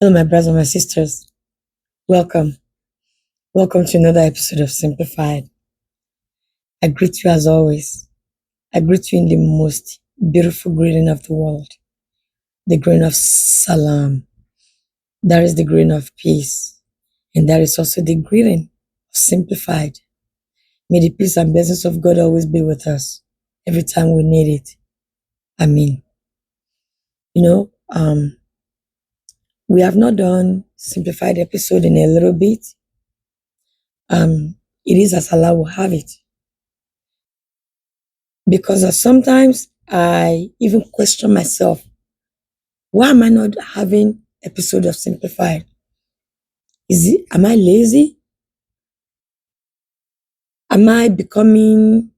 Hello, my brothers and my sisters. Welcome. Welcome to another episode of Simplified. I greet you as always. I greet you in the most beautiful greeting of the world, the greeting of Salam. That is the greeting of peace. And that is also the greeting of Simplified. May the peace and blessings of God always be with us every time we need it. Amen. You know, we have not done Simplified episode in a little bit. It is as Allah will have it. Because sometimes I even question myself, why am I not having episode of Simplified? Am I lazy? Am I becoming,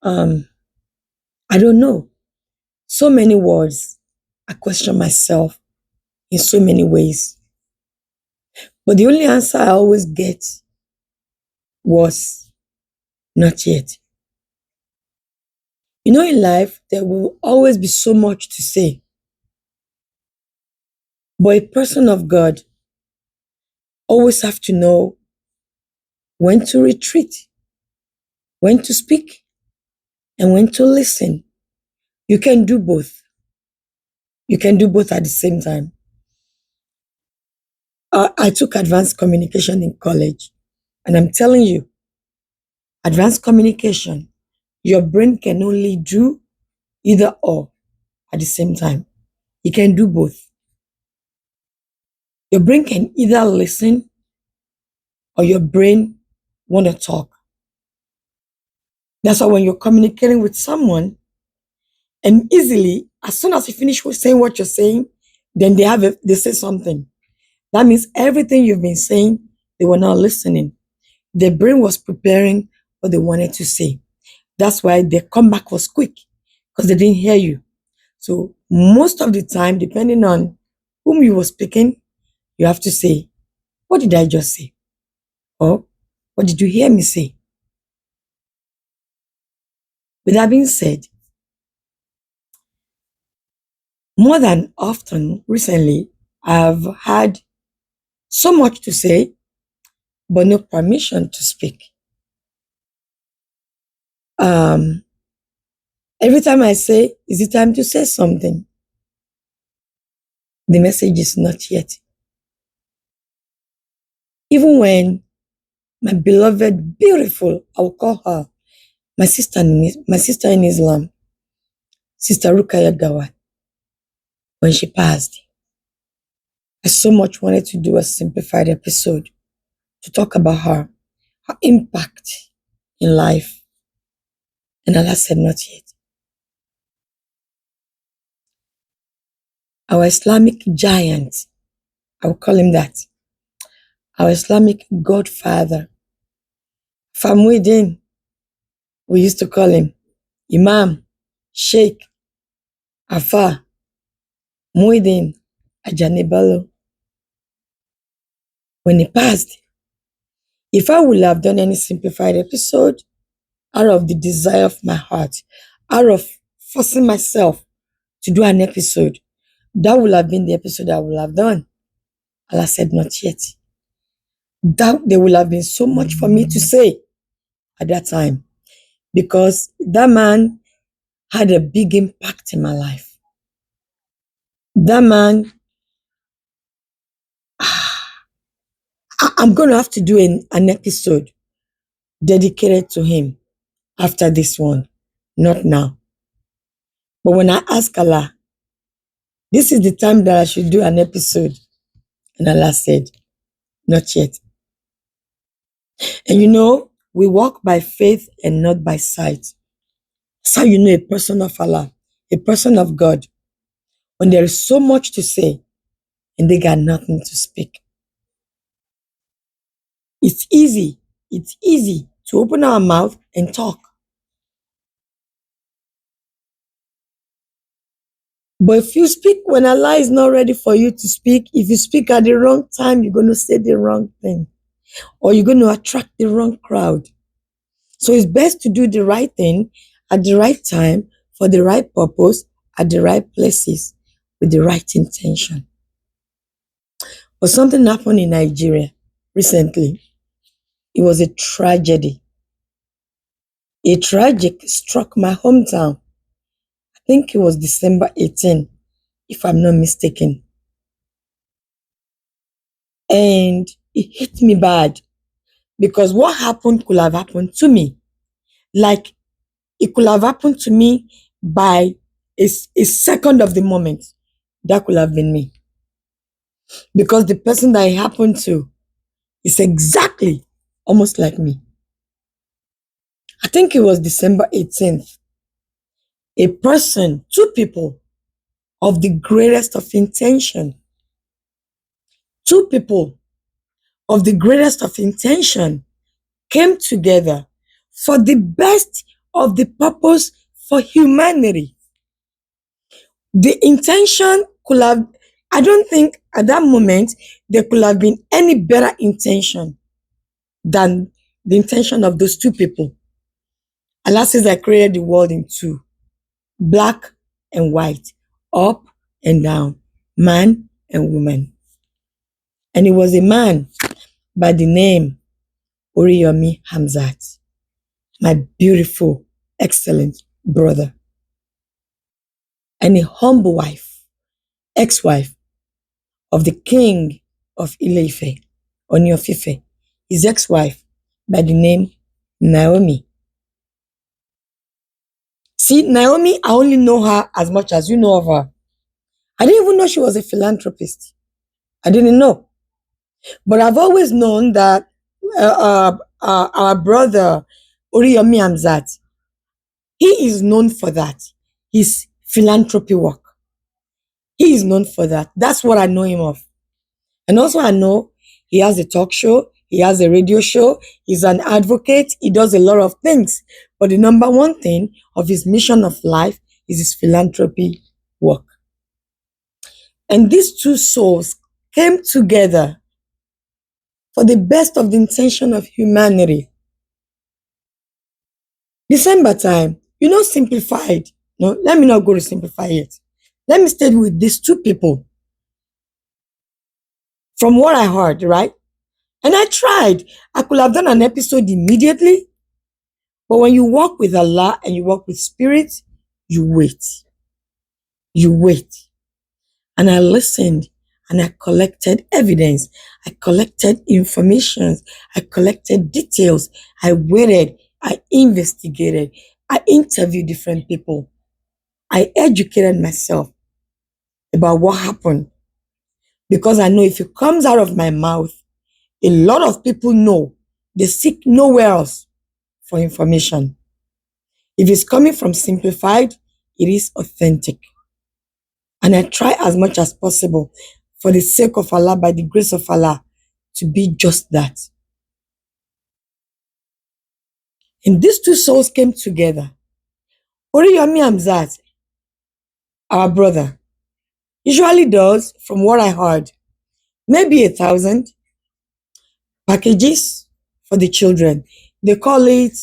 I don't know. So many words. I question myself in so many ways. But the only answer I always get was not yet. You know, in life, there will always be so much to say. But a person of God always have to know when to retreat, when to speak, and when to listen. You can do both. You can do both at the same time. I took advanced communication in college, and I'm telling you, advanced communication, your brain can only do either or at the same time. You can do both. Your brain can either listen or your brain want to talk. That's why when you're communicating with someone, and easily, as soon as you finish saying what you're saying, then they say something. That means everything you've been saying, they were not listening. Their brain was preparing what they wanted to say. That's why their comeback was quick, because they didn't hear you. So most of the time, depending on whom you were speaking, you have to say, what did I just say? Or what did you hear me say? With that being said, more than often recently, I've had so much to say, but no permission to speak. Um, every time I say, is it time to say something? The message is not yet. Even when my beloved, beautiful, I'll call her my sister in Islam, Sister Rukaya Gawat, when she passed, I so much wanted to do a simplified episode to talk about her impact in life. And Allah said, not yet. Our Islamic giant, I will call him that, our Islamic godfather, Famuddin, we used to call him Imam, Sheikh, Afa, Muidin, Ajanibalo. When he passed, if I would have done any simplified episode out of the desire of my heart, out of forcing myself to do an episode, that would have been the episode I would have done. Allah said, not yet. That there will have been so much for me to say at that time, because that man had a big impact in my life. That man, I'm going to have to do an episode dedicated to him after this one, not now. But when I ask Allah, this is the time that I should do an episode, and Allah said, not yet. And you know, we walk by faith and not by sight. That's how you know a person of Allah, a person of God, when there is so much to say and they got nothing to speak. It's easy to open our mouth and talk. But if you speak when Allah is not ready for you to speak, if you speak at the wrong time, you're going to say the wrong thing, or you're going to attract the wrong crowd. So it's best to do the right thing at the right time, for the right purpose, at the right places, with the right intention. But something happened in Nigeria recently. It was a tragedy. A tragic struck my hometown. I think it was December 18, if I'm not mistaken. And it hit me bad because what happened could have happened to me. Like it could have happened to me by a second of the moment. That could have been me. Because the person that it happened to is exactly almost like me. I think it was December 18th. A person, two people of the greatest of intention, two people of the greatest of intention came together for the best of the purpose for humanity. The intention could have, I don't think at that moment there could have been any better intention than the intention of those two people. Allah says, I created the world in two, black and white, up and down, man and woman. And it was a man by the name Oriyomi Hamzat, my beautiful, excellent brother, and a humble wife, ex-wife of the king of Ile-Ife, Oni of Ife, his ex-wife by the name Naomi. See, Naomi, I only know her as much as you know of her. I didn't even know she was a philanthropist. I didn't know. But I've always known that our brother, Oriyomi Hamzat, he is known for that. His philanthropy work. He is known for that. That's what I know him of. And also I know he has a talk show, he has a radio show, he's an advocate, he does a lot of things. But the number one thing of his mission of life is his philanthropy work. And these two souls came together for the best of the intention of humanity. December time, simplified. No, let me not go to simplify it. Let me stay with these two people. From what I heard, right? And I tried. I could have done an episode immediately. But when you walk with Allah and you walk with spirit, you wait. You wait. And I listened and I collected evidence. I collected information. I collected details. I waited. I investigated. I interviewed different people. I educated myself about what happened. Because I know if it comes out of my mouth, a lot of people know. They seek nowhere else for information. If it's coming from simplified, it is authentic. And I try as much as possible for the sake of Allah, by the grace of Allah, to be just that. And these two souls came together. Oriyomi Hamzat, our brother, usually does, from what I heard, maybe 1,000 packages for the children. They call it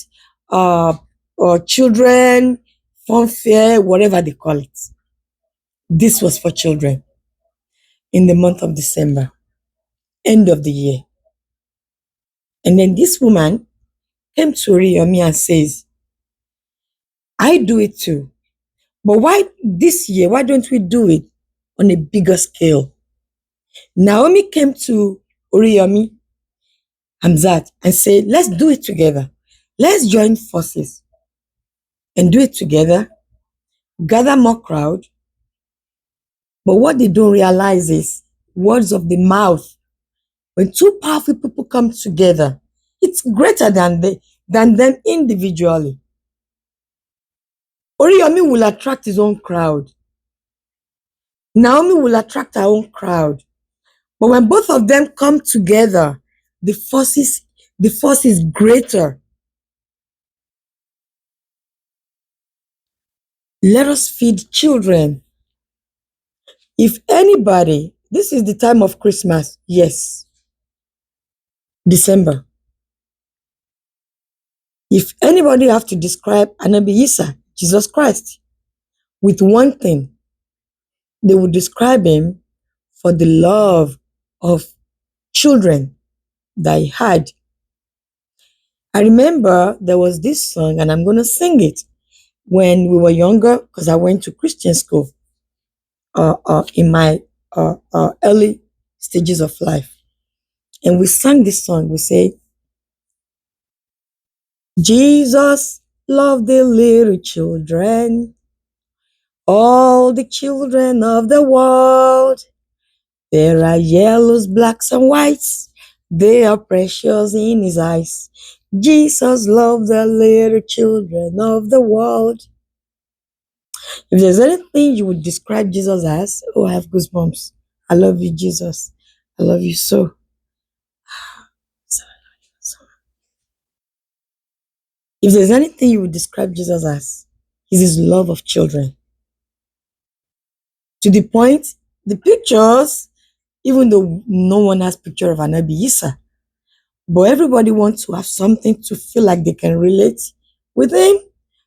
children fun fair, whatever they call it. This was for children in the month of December, end of the year. And then this woman came to Oriyomi and says, I do it too. But why this year, why don't we do it on a bigger scale? Naomi came to Oriyomi Hamzat and said, let's do it together. Let's join forces and do it together, gather more crowd. But what they don't realize is words of the mouth. When two powerful people come together, it's greater than them individually. Oriyomi will attract his own crowd. Naomi will attract her own crowd. But when both of them come together, the force is greater. Let us feed children. If anybody, this is the time of Christmas, yes, December. If anybody have to describe Anabi Isa, Jesus Christ, with one thing, they would describe him for the love of children that he had. I remember there was this song, and I'm going to sing it when we were younger because I went to Christian school in my early stages of life. And we sang this song. We say, Jesus loved the little children, all the children of the world. There are yellows, blacks, and whites. They are precious in his eyes. Jesus loved the little children of the world. If there's anything you would describe Jesus as, oh, I have goosebumps. I love you, Jesus. I love you so. If there's anything you would describe Jesus as, is his love of children. To the point, the pictures, even though no one has picture of Anabi Isa, but everybody wants to have something to feel like they can relate with him.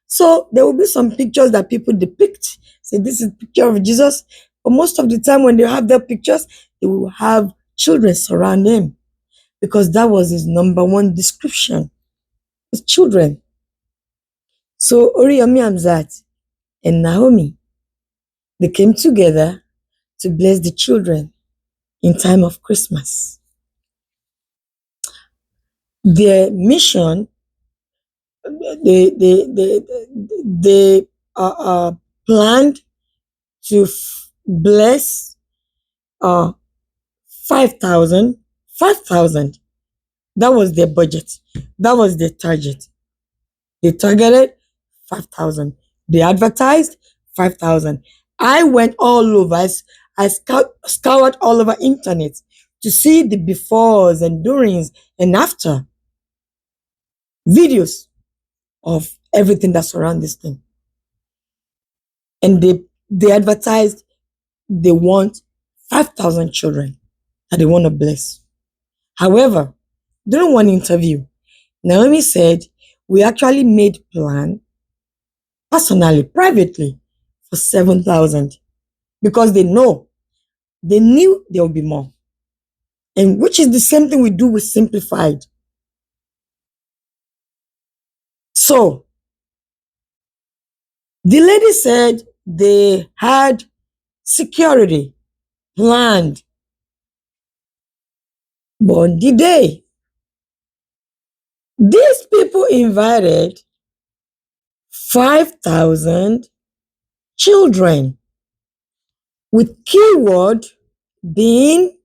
So there will be some pictures that people depict. Say this is a picture of Jesus. But most of the time when they have their pictures, they will have children surround him because that was his number one description. His children. So Oriyomi Hamzat and Naomi, they came together to bless the children in time of Christmas. Their mission, they planned to bless uh 5,000. That was their budget. That was their target. They targeted 5,000. They advertised 5,000. I went all over. I scoured all over internet to see the befores and durings and after videos of everything that surrounds this thing. And they advertised they want 5,000 children that they want to bless. However, during one interview, Naomi said, we actually made plan personally, privately, for 7,000 because they knew there will be more. And which is the same thing we do with Simplified. So, the lady said they had security planned. But on the day, these people invited 5,000 children with keyword being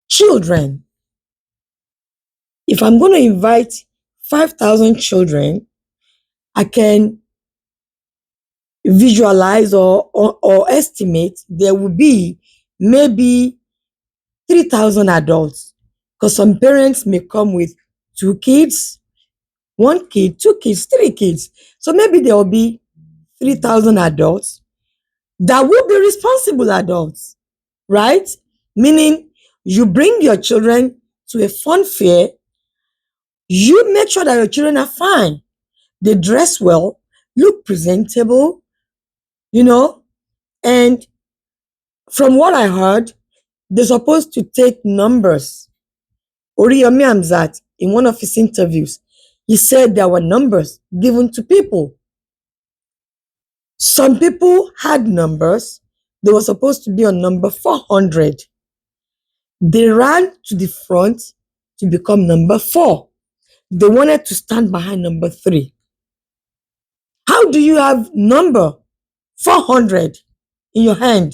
children. If I'm going to invite 5,000 children, I can visualize or estimate there will be maybe 3,000 adults because some parents may come with 2 kids, 1 kid, 2 kids, 3 kids. So maybe there will be 3,000 adults that will be responsible adults, right? Meaning you bring your children to a fun fair, you make sure that your children are fine. They dress well, look presentable, and from what I heard, they're supposed to take numbers. Oriyomi Hamzat, in one of his interviews, he said there were numbers given to people. Some people had numbers. They were supposed to be on number 400. They ran to the front to become number 4. They wanted to stand behind number 3. How do you have number 400 in your hand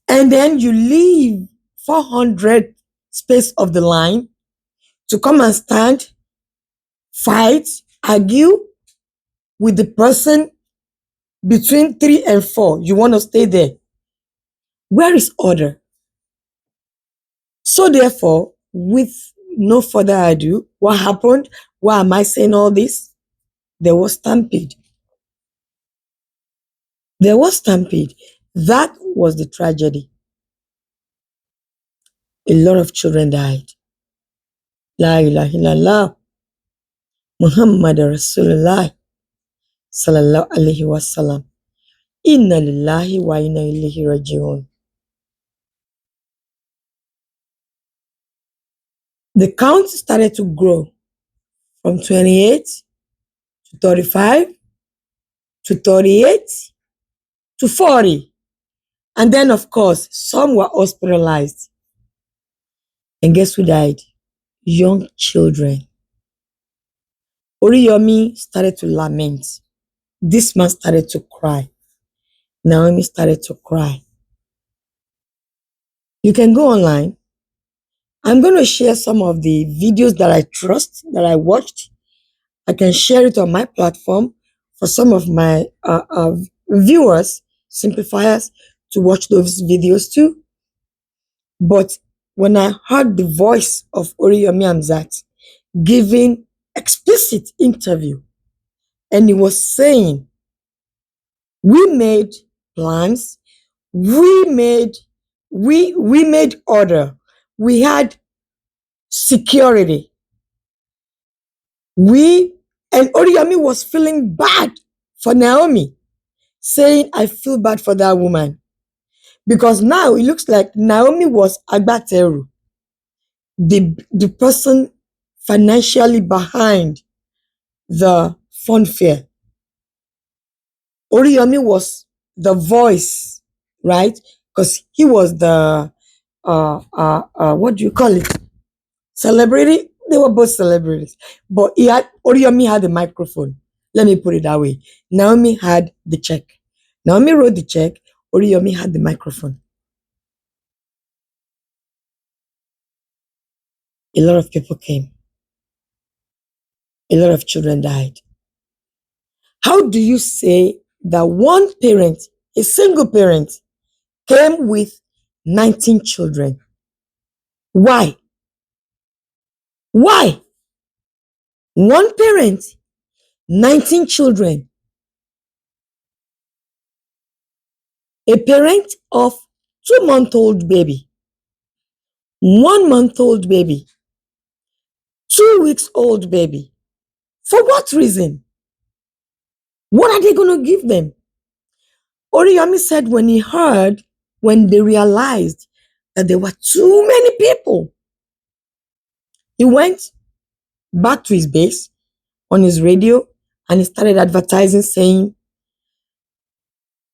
and then you leave 400 space of the line to come and stand, fight, argue with the person between 3 and 4? You want to stay there. Where is order? So therefore, with no further ado, what happened? Why am I saying all this? There was stampede. There was stampede. That was the tragedy. A lot of children died. La ilaha illallah. Muhammad Rasulullah sallallahu alaihi wasallam. Inna lillahi wa inna ilaihi rajiun. The count started to grow from 28 to 35 to 38 to 40. And then, of course, some were hospitalized. And guess who died? Young children. Oriyomi started to lament. This man started to cry. Naomi started to cry. You can go online. I'm going to share some of the videos that I trust, that I watched. I can share it on my platform for some of my viewers, simplifiers, to watch those videos too. But when I heard the voice of Oriyomi Hamzat giving explicit interview, and he was saying, we made plans, we made we made order, we had security, we and Oriyomi was feeling bad for Naomi, saying, I feel bad for that woman. Because now it looks like Naomi was Agbateru, the person financially behind the funfair. Oriyomi was the voice, right? Because he was the what do you call it? Celebrity. They were both celebrities, but Oriyomi had the microphone. Let me put it that way. Naomi had the check. Naomi wrote the check. Oriyomi had the microphone. A lot of people came. A lot of children died. How do you say that one parent, a single parent, came with 19 children? Why? Why? One parent, 19 children. A parent of 2-month-old baby, 1-month-old baby, 2 weeks old baby. For what reason? What are they going to give them? Oriyomi said when they realized that there were too many people, he went back to his base on his radio and he started advertising, saying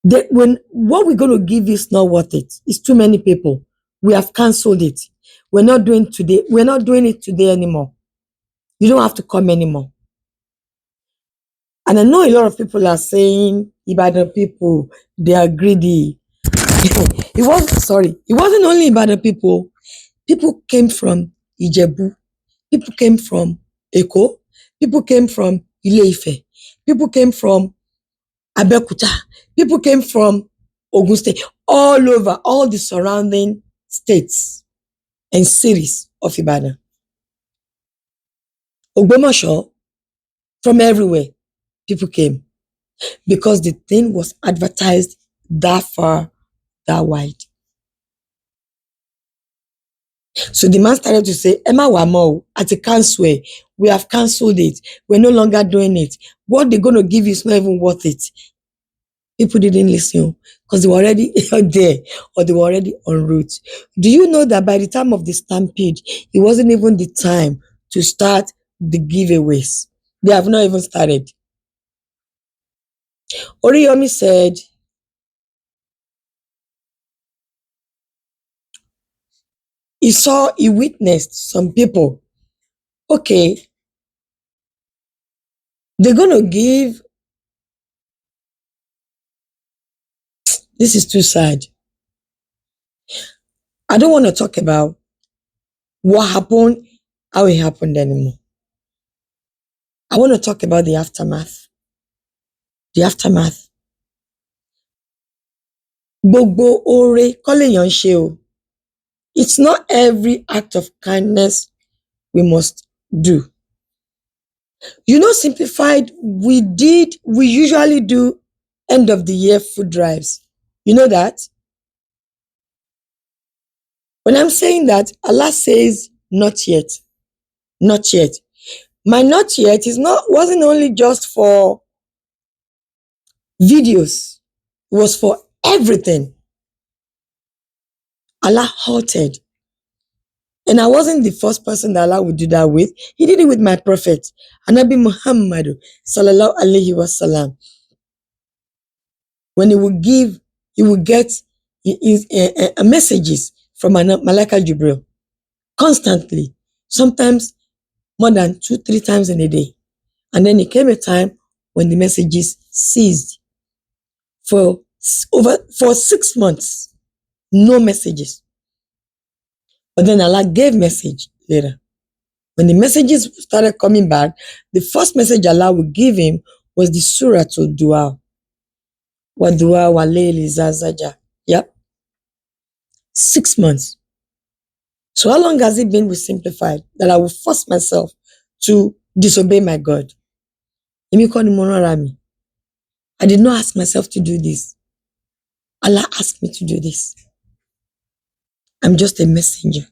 that when what we're going to give you is not worth it. It's too many people. We have cancelled it. We're not doing it today anymore. You don't have to come anymore. And I know a lot of people are saying, Ibadan people, they are greedy. It wasn't only Ibadan people. People came from Ijebu. People came from Eko. People came from Ile-Ife. People came from Abeokuta. People came from Ogun State. All over, all the surrounding states and cities of Ibadan. Ogbomoso, from everywhere, people came because the thing was advertised that far, that wide. So the man started to say, Emma Wamo, at a council, we have cancelled it. We're no longer doing it. What they're going to give you is not even worth it. People didn't listen because they were already there or they were already en route. Do you know that by the time of the stampede, it wasn't even the time to start the giveaways? They have not even started. Oriyomi said, he witnessed some people. Okay, they're going to give. This is too sad. I don't want to talk about what happened, how it happened anymore. I want to talk about the aftermath. The aftermath. Gbogbo ore kọ́ lèèyàn ń ṣe o. It's not every act of kindness we must do. You know, simplified, we usually do end of the year food drives. You know that? When I'm saying that, Allah says, not yet. Not yet. My not yet wasn't only just for videos. It was for everything. Allah halted. And I wasn't the first person that Allah would do that with. He did it with my prophet, Anabi Muhammad sallallahu alaihi wasallam. When he would get messages from Malaka Jibril constantly, sometimes more than 2, 3 times in a day. And then it came a time when the messages ceased for 6 months, no messages. But then Allah gave message later. When the messages started coming back, the first message Allah would give him was the Surah to Dua. Wa Dua wa Layli Zazaja. Yep. 6 months. So how long has it been with Simplified that I will force myself to disobey my God? I did not ask myself to do this. Allah asked me to do this. I'm just a messenger.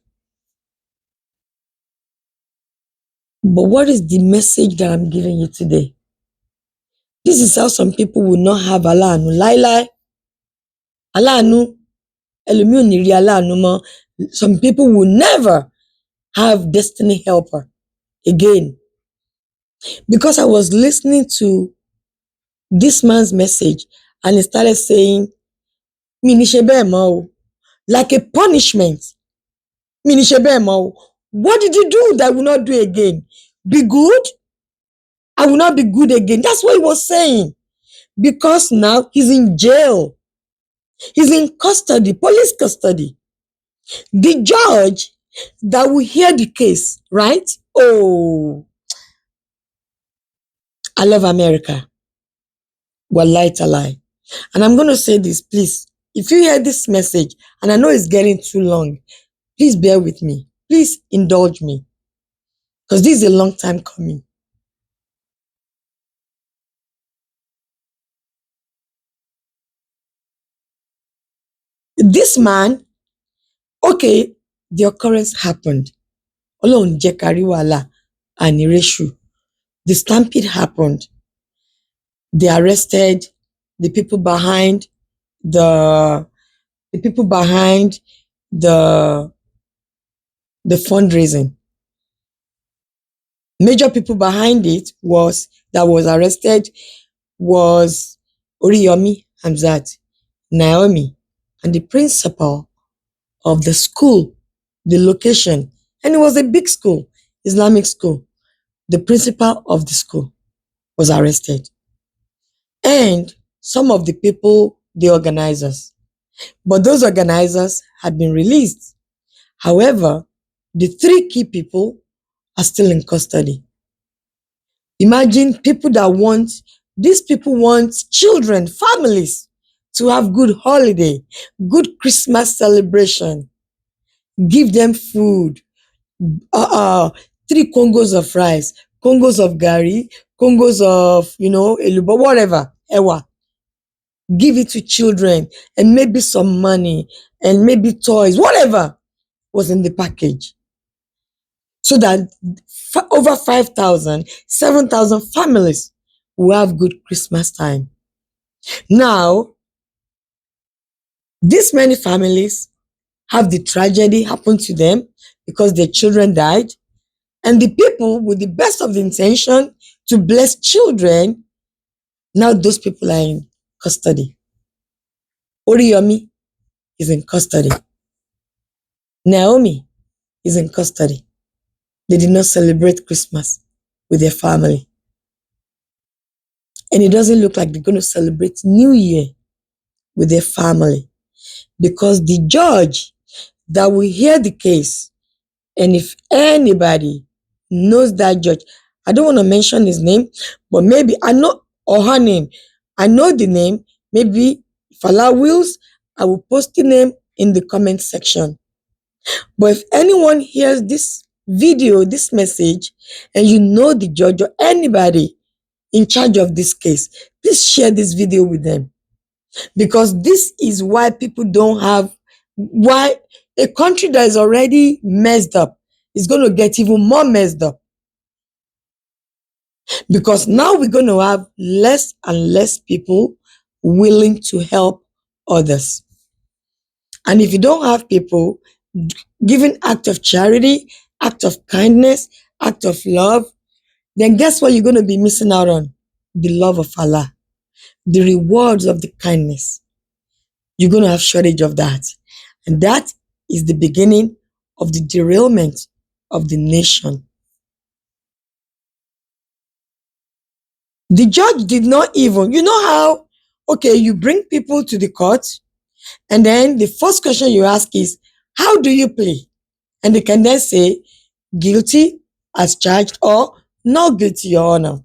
But what is the message that I'm giving you today? This is how some people will not have Allah anu. Lai. Allah anu. Some people will never have destiny helper again. Because I was listening to this man's message and he started saying, like a punishment. What did you do that I will not do again? Be good? I will not be good again. That's what he was saying. Because now he's in jail. He's in custody, police custody. The judge that will hear the case, right? Oh, I love America. Wallahi talai. And I'm going to say this, please. If you hear this message, and I know it's getting too long, please bear with me. Please indulge me. Because this is a long time coming. This man, okay, the occurrence happened. Ọlọ́run jẹ́ ká rí wàhálà and Ireshu. The stampede happened. They arrested the people behind the fundraising. Major people behind it was arrested was Oriyomi Hamzat Naomi and the principal of the school, the location, and it was a big school, Islamic school. The principal of the school was arrested. And some of the people, the organizers. But those organizers had been released. However, the 3 key people are still in custody. Imagine these people want children, families to have good holiday, good Christmas celebration. Give them food, 3 Congos of rice, Congos of gari, Congos of, elubo, whatever, ewa. Give it to children and maybe some money and maybe toys, whatever was in the package. So that over 5,000, 7,000 families will have good Christmas time. Now, this many families have the tragedy happen to them because their children died. And the people with the best of the intention to bless children, now those people are in custody. Oriyomi is in custody. Naomi is in custody. They did not celebrate Christmas with their family. And it doesn't look like they're going to celebrate New Year with their family because the judge that will hear the case, and if anybody knows that judge, I don't want to mention his name, but maybe I know, or her name, I know the name, maybe if Allah wills, I will post the name in the comment section. But if anyone hears this video, this message, and you know the judge or anybody in charge of this case, please share this video with them. Because this is why people don't have, why a country that is already messed up is going to get even more messed up. Because now we're going to have less and less people willing to help others. And if you don't have people giving act of charity, act of kindness, act of love, then guess what you're going to be missing out on? The love of Allah, the rewards of the kindness. You're going to have shortage of that. And that is the beginning of the derailment of the nation. The judge did not even, you know how, okay, you bring people to the court, and then the first question you ask is, how do you plea? And they can then say, guilty as charged or not guilty, Your Honor.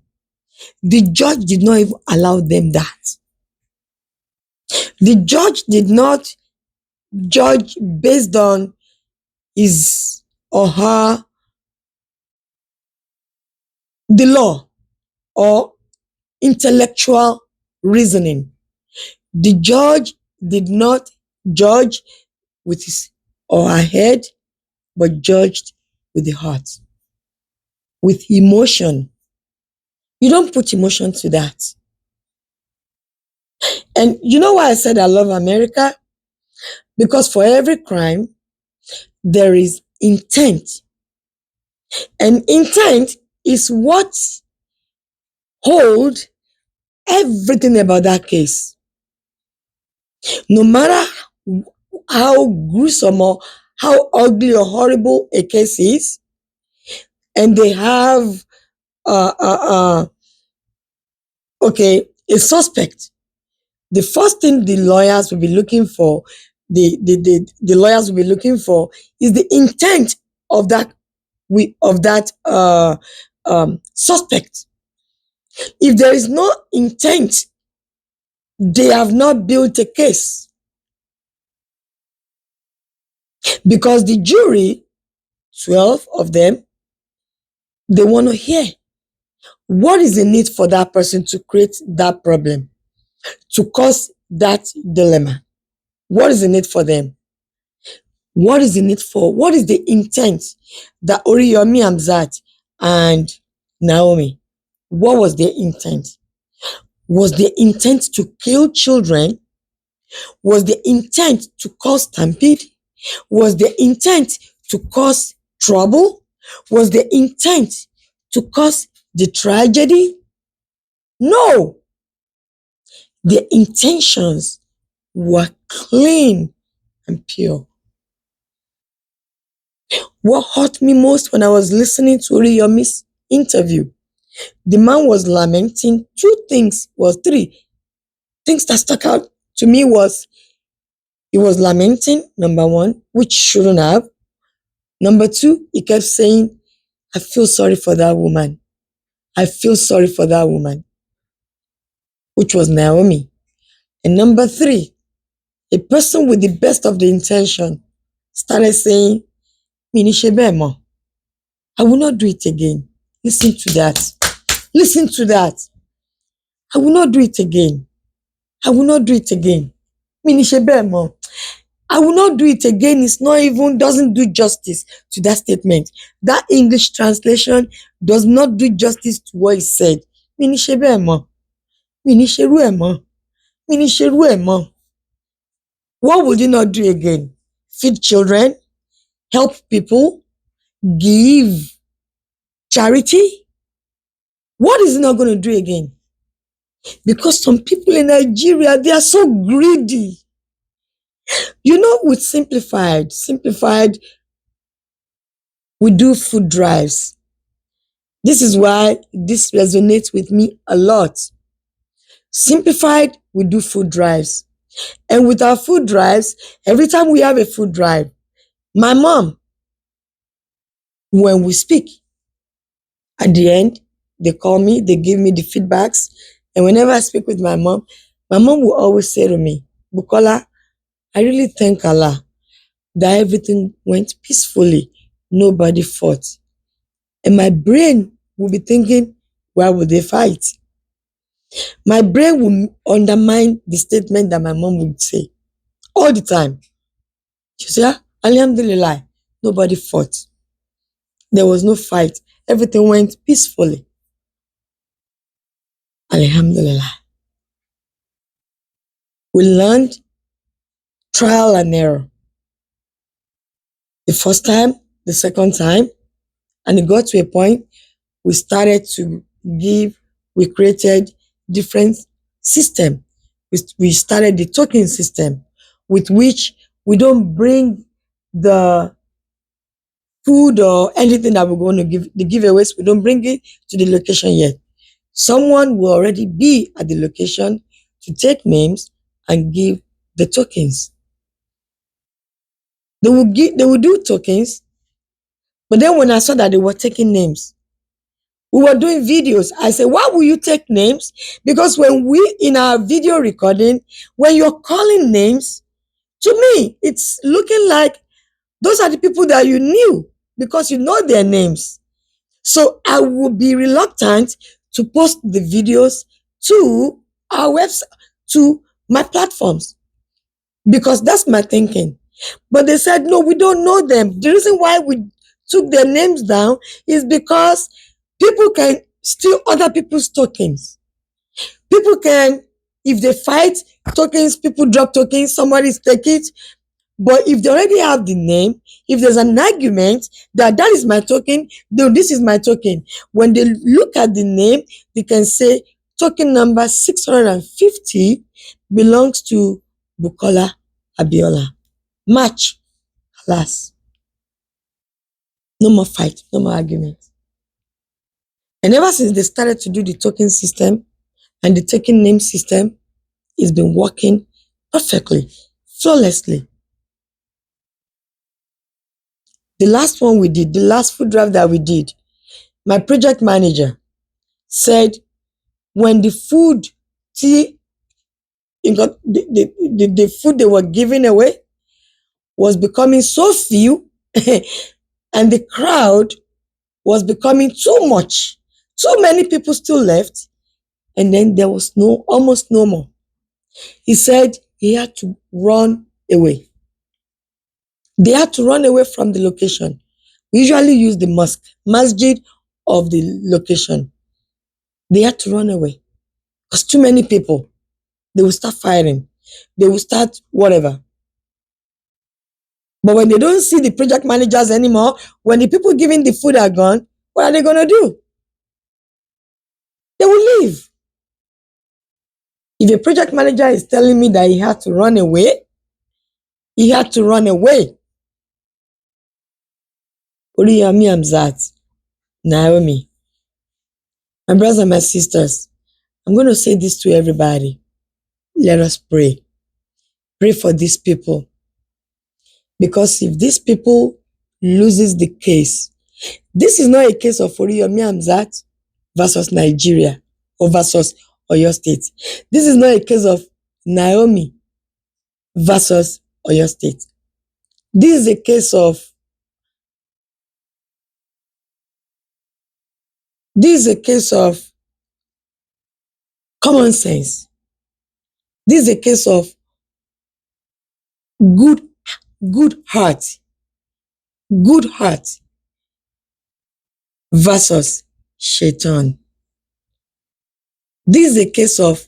The judge did not even allow them that. The judge did not judge based on his or her, the law or intellectual reasoning. The judge did not judge with his or her head, but judged with the heart, with emotion. You don't put emotion to that. And you know why I said I love America? Because for every crime, there is intent. And intent is what holds everything about that case. No matter how gruesome or how ugly or horrible a case is, and they have uh, uh, uh, a suspect, the first thing the lawyers will be looking for, the lawyers will be looking for is the intent of that suspect. If there is no intent, they have not built a case, because the jury, 12 of them, they want to hear what is the need for that person to create that problem, to cause that dilemma. What is the need for them? What is the need for? What is the intent that Oriyomi Hamzat and Naomi? What was their intent? Was their intent to kill children? Was the intent to cause stampede? Was the intent to cause trouble? Was the intent to cause the tragedy? No. Their intentions were clean and pure. What hurt me most when I was listening to Oriyomi's interview, the man was lamenting three things that stuck out to me. Was he was lamenting, number one, which shouldn't have. Number two, he kept saying, I feel sorry for that woman. I feel sorry for that woman, which was Naomi. And number three, a person with the best of the intention started saying, Minishebemo, I will not do it again. Listen to that. Listen to that. I will not do it again. I will not do it again. Minishebemo, I will not do it again. It's not even, doesn't do justice to that statement. That English translation does not do justice to what he said. Minishebemo, Minisheruemo, Minisheruemo. What would you not do again? Feed children, help people, give charity? What is he not going to do again? Because some people in Nigeria, they are so greedy. You know, with Simplified, we do food drives. This is why this resonates with me a lot. Simplified, we do food drives. And with our food drives, every time we have a food drive, my mom, when we speak, at the end, they call me, they give me the feedbacks. And whenever I speak with my mom will always say to me, Bukola, I really thank Allah that everything went peacefully. Nobody fought. And my brain will be thinking, why would they fight? My brain will undermine the statement that my mom would say all the time. She say, Alhamdulillah, nobody fought. There was no fight. Everything went peacefully. Alhamdulillah. We learned trial and error. The first time, the second time, and it got to a point we started to give, we created different system. We started the token system with which we don't bring the food or anything that we're going to give, the giveaways, we don't bring it to the location yet. Someone will already be at the location to take names and give the tokens. They will do tokens, but then when I saw that they were taking names, we were doing videos. I said, why will you take names? Because when we, in our video recording, when you're calling names, to me, it's looking like those are the people that you knew because you know their names. So I would be reluctant to post the videos to our website, to my platforms, because that's my thinking. But they said, no, we don't know them. The reason why we took their names down is because people can steal other people's tokens. People can, if they fight tokens, people drop tokens, somebody's take it. But if they already have the name, if there's an argument that that is my token, no, this is my token. When they look at the name, they can say token number 650 belongs to Bukola Abiola. Match, class. No more fight, no more argument. And ever since they started to do the token system and the token name system, it's been working perfectly, flawlessly. The last one we did, the last food drive that we did, my project manager said when the food, see, the food they were giving away was becoming so few and the crowd was becoming too much. Too many people still left, and then there was almost no more. He said he had to run away. They had to run away from the location. We usually use the masjid of the location. They had to run away because too many people. They will start firing. They will start whatever. But when they don't see the project managers anymore, when the people giving the food are gone, what are they going to do? They will leave. If a project manager is telling me that he had to run away, he had to run away. Oriyomi Hamzat Naomi. My brothers and my sisters, I'm going to say this to everybody. Let us pray. Pray for these people. Because if these people loses the case, this is not a case of Oriyomi Hamzat versus Nigeria or versus Oyo State. This is not a case of Naomi versus Oyo State. This is a case of common sense. This is a case of good heart versus Shaitan. This is a case of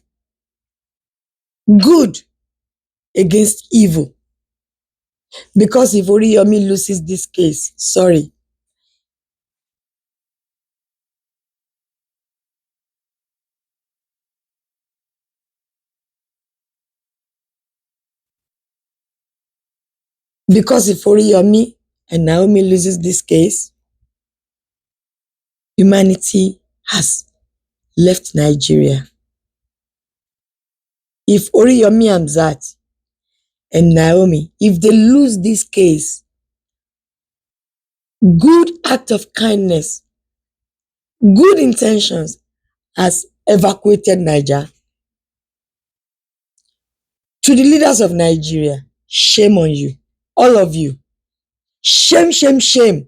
good against evil. Because if Oriyomi loses this case, sorry. Because if Oriyomi and Naomi loses this case, humanity has left Nigeria. If Oriyomi Hamzat and Naomi, if they lose this case, good act of kindness, good intentions has evacuated Nigeria. To the leaders of Nigeria, shame on you, all of you. Shame, shame, shame.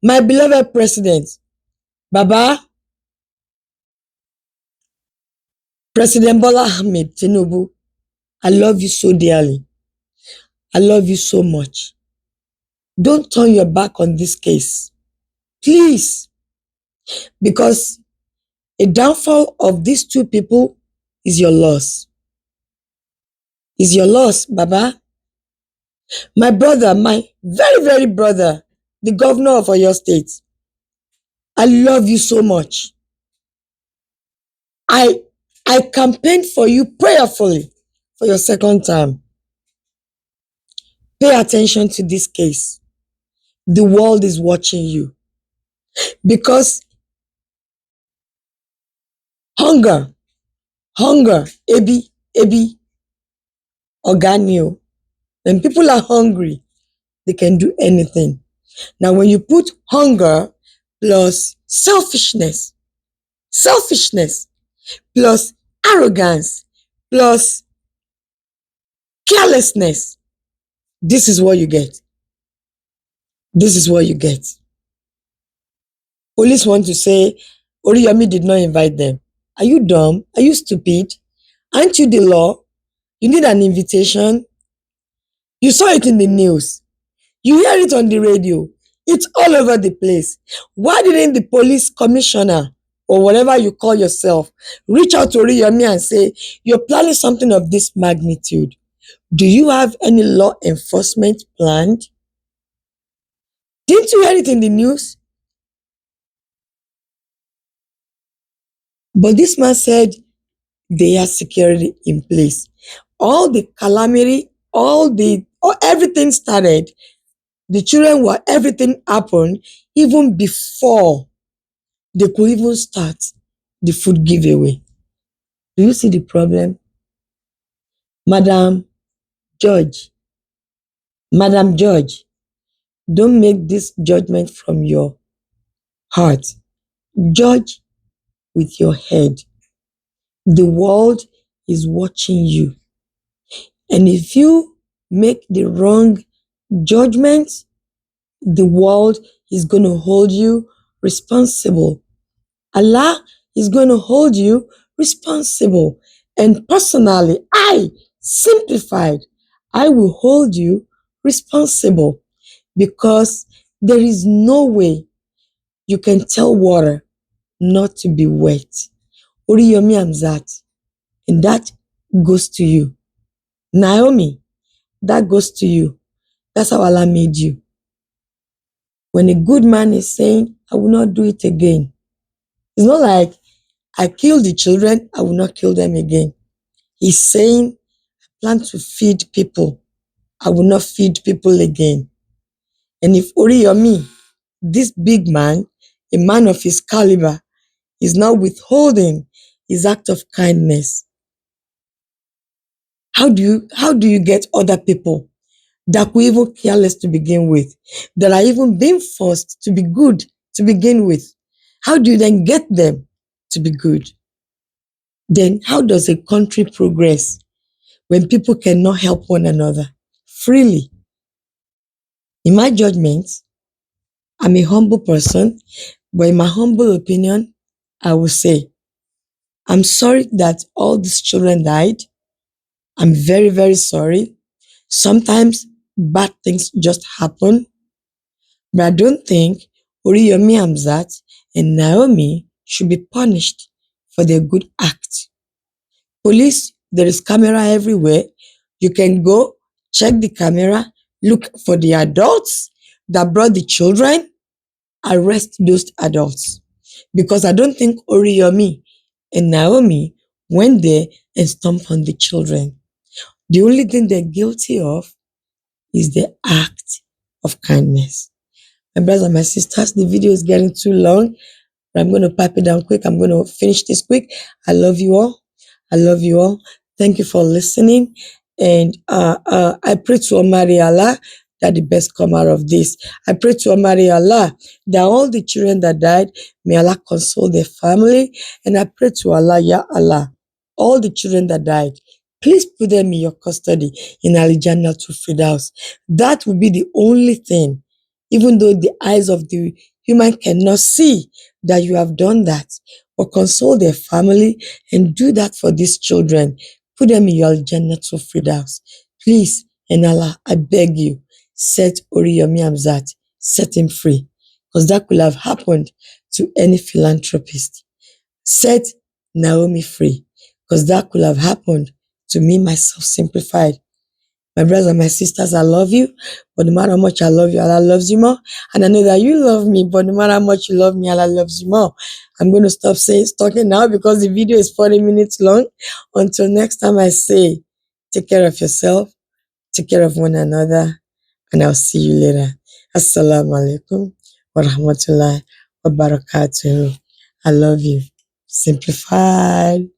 My beloved president, Baba, President Bola Ahmed Tinubu, I love you so dearly. I love you so much. Don't turn your back on this case. Please. Because a downfall of these two people is your loss. Is your loss, Baba. My brother, my very, very brother, the governor of Oyo State, I love you so much. I I campaigned for you prayerfully for your second term. Pay attention to this case. The world is watching you because hunger, hunger, ebi, organio. When people are hungry, they can do anything. Now, when you put hunger plus selfishness plus arrogance plus carelessness, this is what you get. This is what you get. Police want to say Oriyomi did not invite them. Are you dumb? Are you stupid? Aren't you the law? You need an invitation. You saw it in the news. You hear it on the radio. It's all over the place. Why didn't the police commissioner or whatever you call yourself reach out to Oriyomi and say, you're planning something of this magnitude? Do you have any law enforcement planned? Didn't you hear it in the news? But this man said they have security in place. All the calamity, everything started. The children were, everything happened even before they could even start the food giveaway. Do you see the problem? Madam Judge, Madam Judge, don't make this judgment from your heart. Judge with your head. The world is watching you. And if you make the wrong judgment, the world is going to hold you responsible. Allah is going to hold you responsible. And personally, simplified, I will hold you responsible because there is no way you can tell water not to be wet. Oriyomi Hamzat, and that goes to you. Naomi, that goes to you. That's how Allah made you. When a good man is saying, I will not do it again, it's not like I killed the children, I will not kill them again. He's saying, I plan to feed people, I will not feed people again. And if Oriyomi, this big man, a man of his caliber, is now withholding his act of kindness, how do you get other people that were even careless to begin with, that are even being forced to be good to begin with? How do you then get them to be good? Then how does a country progress when people cannot help one another freely? In my judgment, I'm a humble person, but in my humble opinion, I will say, I'm sorry that all these children died. I'm very, very sorry. Sometimes bad things just happen, but I don't think Oriyomi Hamzat and Naomi should be punished for their good act. Police, there is camera everywhere. You can go check the camera, look for the adults that brought the children, arrest those adults. Because I don't think Oriyomi and Naomi went there and stomped on the children. The only thing they're guilty of is the act of kindness. My brothers and my sisters, the video is getting too long, but I'm going to pipe it down quick. I'm going to finish this quick. I love you all. I love you all. Thank you for listening. And I pray to Almighty Allah that the best come out of this. I pray to Almighty Allah that all the children that died, may Allah console their family. And I pray to Allah, Ya Allah, all the children that died, please put them in your custody in Al-Jannah to Firdaus. That will be the only thing, even though the eyes of the human cannot see that you have done that, but console their family and do that for these children. Put them in your Jannah to Firdaus. Please, and Allah, I beg you, set Oriyomi Hamzat, set him free, because that could have happened to any philanthropist. Set Naomi free, because that could have happened to me, myself, simplified. My brothers and my sisters, I love you, but no matter how much I love you, Allah loves you more. And I know that you love me, but no matter how much you love me, Allah loves you more. I'm going to stop talking now because the video is 40 minutes long. Until next time, I say, take care of yourself, take care of one another, and I'll see you later. Assalamu alaikum wa rahmatullahi wa barakatuh. I love you. Simplified.